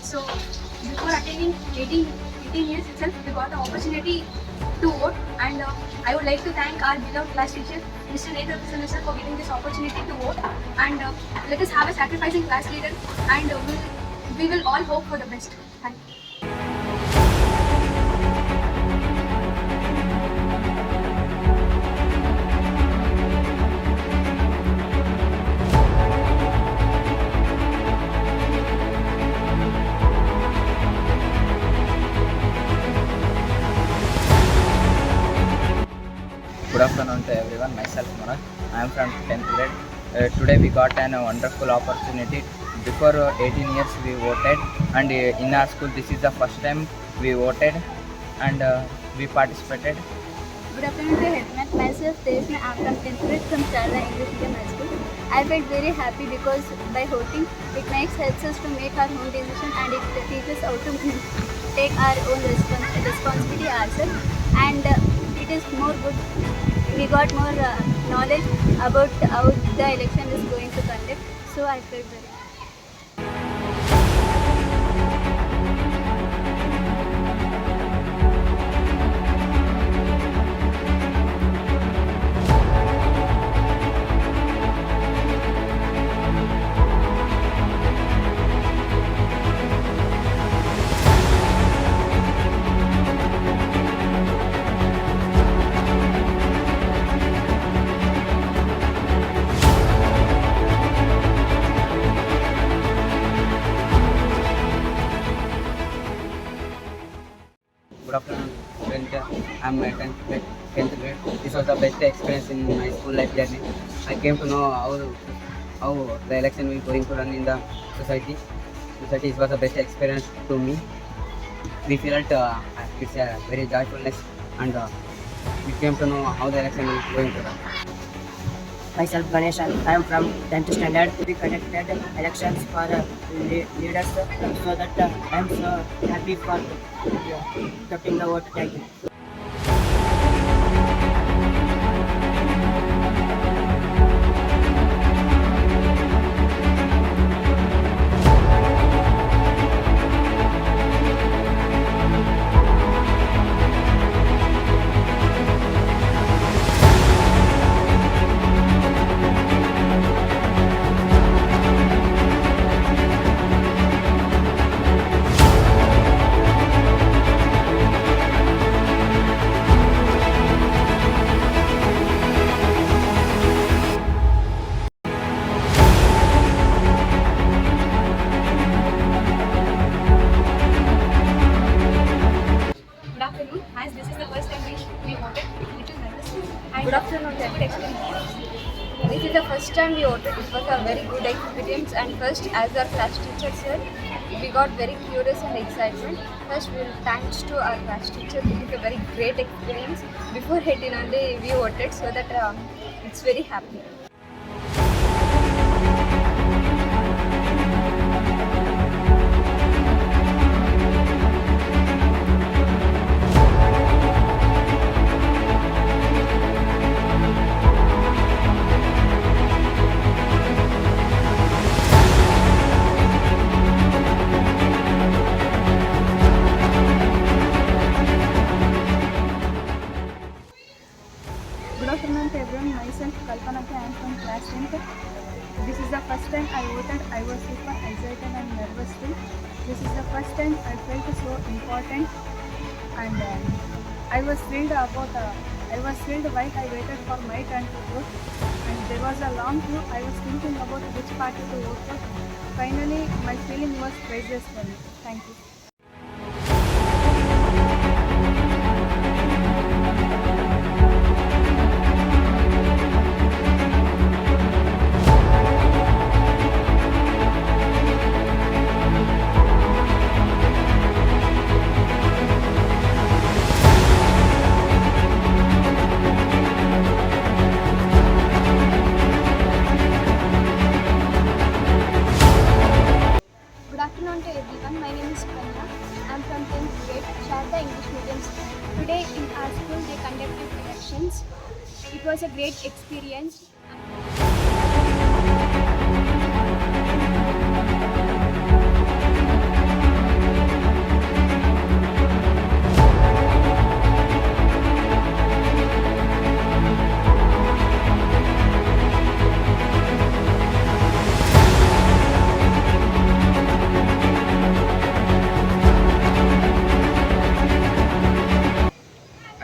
So before attaining 18 years itself, we got the opportunity to vote, and I would like to thank our beloved class teacher, Mr. Nathan Krishnan sir, for giving this opportunity to vote. And let us have a sacrificing class leader, and we will all hope for the best. Thank you. Good afternoon to everyone. Myself Manoj. I am from 10th grade. Today we got a wonderful opportunity. Before 18 years we voted, and in our school this is the first time we voted, and we participated. Good afternoon to Headman. Myself Tejna. I am from 10th grade from Sharda English Medium High School. I felt very happy because by voting it helps us to make our own decision, and it teaches how to take our own responsibility ourselves, and it is more good. We got more knowledge about how the election is going to conduct. So I felt very happy. Good afternoon, friends. I'm at 10th grade. This was the best experience in my school life journey. I came to know how the election will going to run in the society. It was the best experience to me. We felt it's a very joyfulness, and we came to know how the election will going to run. Myself Ganesh, I am from 10th standard. We conducted elections for leaders, so that I am so happy for accepting the vote. Thank you. Good afternoon. As this is the first time we voted, little nervous. And good afternoon. Good experience. This is the first time we voted. It was a very good experience. And first, as our class teacher said, we got very curious and excitement. First, we will thanks to our class teacher. It is a very great experience. Before 18 only we voted, so that it's very happy. Good afternoon to everyone. Myself Kalpana. I am from class 10th. This is the first time I voted. I was super excited and nervous too. This is the first time I felt so important, and I was thrilled while I waited for my turn to vote. And there was a long queue. I was thinking about which party to vote for. Finally, my feeling was priceless for me. Thank you. Good afternoon to everyone. My name is Pranya. I am from 10th grade, Sharda English Medium School. Today in our school they conducted elections. It was a great experience.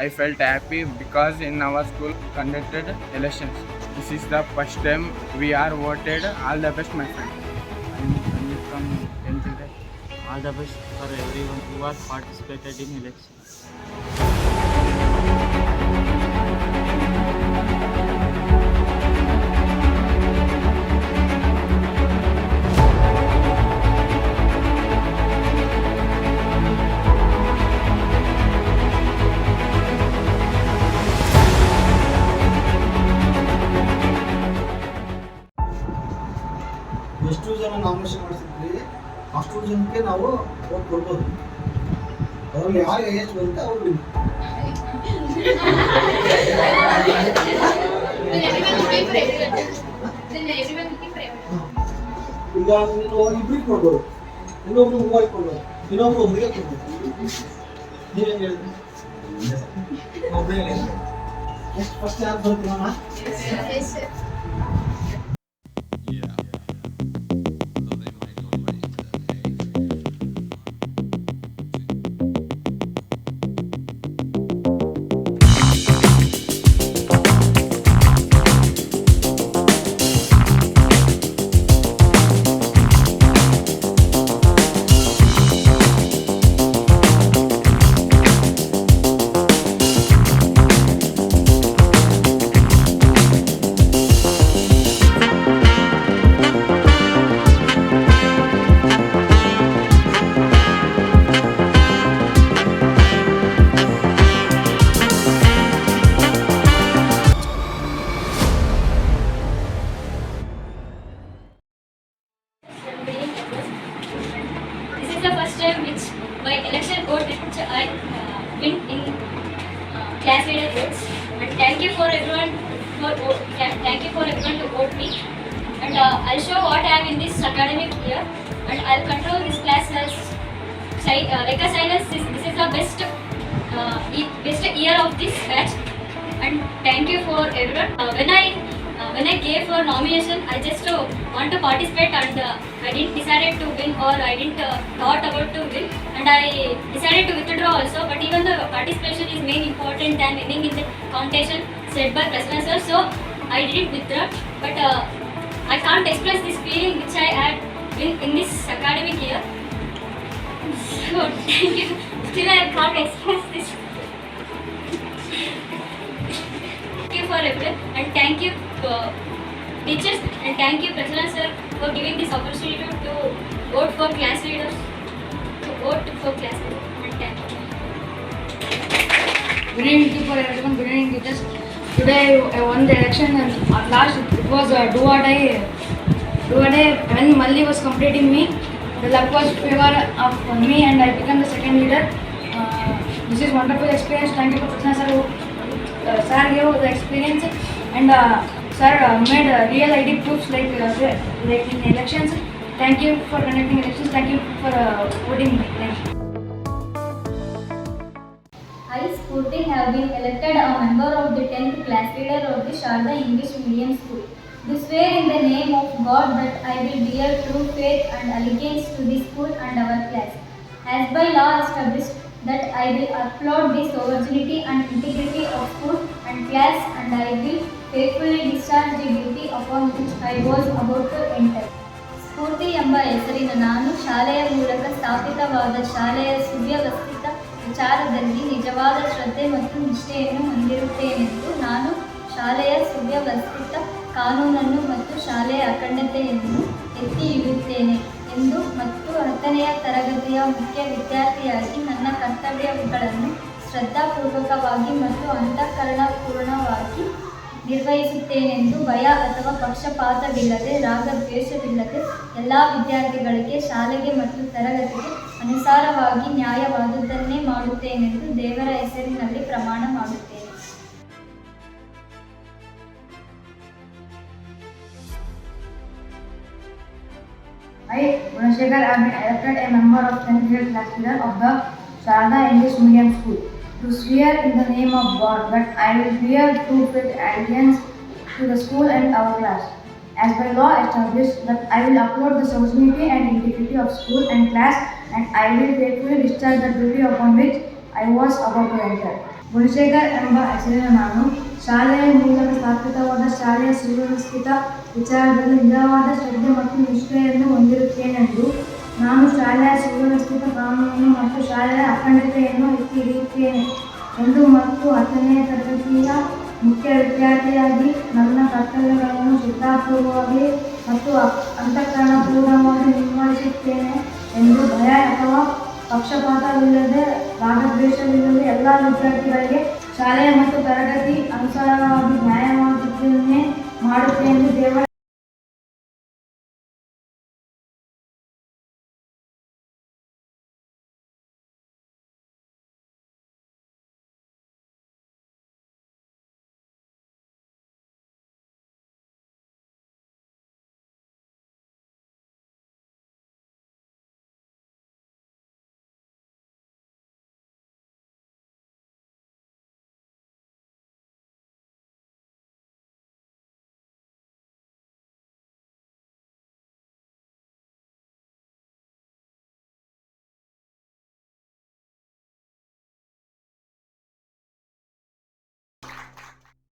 I felt happy because in our school conducted elections. This is the first time we are voted. All the best, my friend. I'm Sandeep from 10th grade. All the best for everyone who has participated in elections. ಎಷ್ಟು ಜನ nomination ಮಾಡಿಸಿದ್ವಿ ಅಷ್ಟು ಜನಕ್ಕೆ ನಾವು vote ಕೊಡ್ಬೋದು. ಅದ್ರಲ್ಲಿ ಯಾರಿಗೆ ಎಷ್ಟು ಬರುತ್ತೆ ಅವ್ರು win. ಈಗ ನೀನು ಇಬ್ರಿಗೆ ಕೊಡ್ಬೋದು, ಇನ್ನೊಬ್ರು ಮೂವರಿಗೆ ಕೊಡ್ಬೋದು, ಇನ್ನೊಬ್ರು ಒಬ್ಬರಿಗೆ ಕೊಡ್ಬೋದು. ನೀವೇನು ಹೇಳಿದ್ರಿ? ಒಬ್ಬರೇ ಹೇಳಿದ್ರಿ. ಎಷ್ಟು ಫಸ್ಟ್ ಯಾರು ಬರ್ತೀವಣ್ಣ? This is the first time which by election vote which I win in class leader votes. And thank you for everyone thank you for everyone to vote me. And I'll show what I am in this academic year. And I'll control this class as Rekha Silence. This is the best year of this batch. And thank you for everyone. When I gave for nomination, I just want to participate, and I didn't decided to win, or I didn't thought about to win, and I decided to withdraw also. But even the participation is main important than winning in the competition said by President sir. So I didn't withdraw, but I can't express this feeling which I had in this academic year. So thank you. Still I can't express this. Thank you for everyone, and thank you teachers, and thank you President sir for giving this opportunity to vote for class leaders. And thank you. Good evening for everyone. Good evening teachers. Today I won the election, and at last it was a do or die. When Malli was completing me, the luck was favor of me, and I became the second leader. This is wonderful experience. Thank you for President sir. Sir gave the experience, and sir made real ID proofs like in elections. Thank you for conducting elections. Thank you for voting me. Thank you. I, Spurti, have been elected a member of the 10th class leader of the Sharda English Medium School. Do swear in the name of God that I will bear true faith and allegiance to the school and our class, as by law established, that I will uphold the sovereignty and integrity of school and class, and I will faithfully discharge the duty upon which I was about to enter. ಸ್ಫೂರ್ತಿ ಎಂಬ ಹೆಸರಿನ ನಾನು ಶಾಲೆಯ ಮೂಲಕ ಸ್ಥಾಪಿತವಾದ ಶಾಲೆಯ ಸುವ್ಯವಸ್ಥಿತ ವಿಚಾರದಲ್ಲಿ ನಿಜವಾದ ಶ್ರದ್ಧೆ ಮತ್ತು ನಿಷ್ಠೆಯನ್ನು ಹೊಂದಿರುತ್ತೇನೆಂದು ನಾನು ಶಾಲೆಯ ಸುವ್ಯವಸ್ಥಿತ ಕಾನೂನನ್ನು ಮತ್ತು ಶಾಲೆಯ ಅಖಂಡತೆಯನ್ನು ಎತ್ತಿ ಹಿಡಿಯುತ್ತೇನೆ ಎಂದು ಮತ್ತು 10ನೇ ತರಗತಿಯ ಮುಖ್ಯ ವಿದ್ಯಾರ್ಥಿಯಾಗಿ ನನ್ನ ಕರ್ತವ್ಯಗಳನ್ನು ಶ್ರದ್ಧಾಪೂರ್ವಕವಾಗಿ ಮತ್ತು ಅಂತಃಕರಣಪೂರ್ಣವಾಗಿ ನಿರ್ವಹಿಸುತ್ತೇನೆಂದು ಭಯ ಅಥವಾ ಪಕ್ಷಪಾತವಿಲ್ಲದೆ ರಾಗದ್ವೇಷವಿಲ್ಲದೆ ಎಲ್ಲ ವಿದ್ಯಾರ್ಥಿಗಳಿಗೆ ಶಾಲೆಗೆ ಮತ್ತು ತರಗತಿಗೆ ಅನುಸಾರವಾಗಿ ನ್ಯಾಯವಾದುದನ್ನೇ ಮಾಡುತ್ತೇನೆಂದು ದೇವರ ಹೆಸರಿನಲ್ಲಿ ಪ್ರಮಾಣ ಮಾಡುತ್ತೇನೆ. I, Gunashekar, have been elected a member of 10th grade class leader of the Sharda English Medium School. To swear in the name of God that I will bear true faith and allegiance to the school and our class, as by law established, that I will uphold the sovereignty and integrity of school and class, and I will faithfully discharge the duty upon which I was about to enter. Gunashekar ಎಂಬ ಹೆಸರಿನ ನಾನು ಶಾಲೆಯ ಮೂಲಕ ಸ್ಥಾಪಿತವಾದ ಶಾಲೆಯ ಸುವ್ಯವಸ್ಥಿತ ವಿಚಾರದಲ್ಲಿ ನಿಜವಾದ ಶ್ರದ್ಧೆ ಮತ್ತು ನಿಷ್ಠೆಯನ್ನು ಹೊಂದಿರುತ್ತೇನೆಂದು ನಾನು ಶಾಲೆಯ ಸುವ್ಯವಸ್ಥಿತ ಕಾನೂನು ಮತ್ತು ಶಾಲೆಯ ಅಖಂಡತೆಯನ್ನು ಎತ್ತಿ ಹಿಡಿಯುತ್ತೇನೆ ಎಂದು ಮತ್ತು 10ನೇ ತರಗತಿಯ ಮುಖ್ಯ ವಿದ್ಯಾರ್ಥಿಯಾಗಿ ನನ್ನ ಕರ್ತವ್ಯಗಳನ್ನು ಶ್ರದ್ಧಾಪೂರ್ವವಾಗಿ ಮತ್ತು ಅಂತಃಕರಣಪೂರ್ಣವಾಗಿ ನಿರ್ವಹಿಸುತ್ತೇನೆ ಎಂದು ಭಯ ಅಥವಾ ಪಕ್ಷಪಾತವಿಲ್ಲದೆ ರಾಗದ್ವೇಷವಿಲ್ಲದೆ ಎಲ್ಲ ವಿದ್ಯಾರ್ಥಿಗಳಿಗೆ ಶಾಲೆಯ ಮತ್ತು ತರಗತಿ ಅನುಸಾರವಾಗಿ ನ್ಯಾಯವಾದದ್ದನ್ನೇ ಮಾಡುತ್ತೇನೆ ಎಂದು ದೇವರ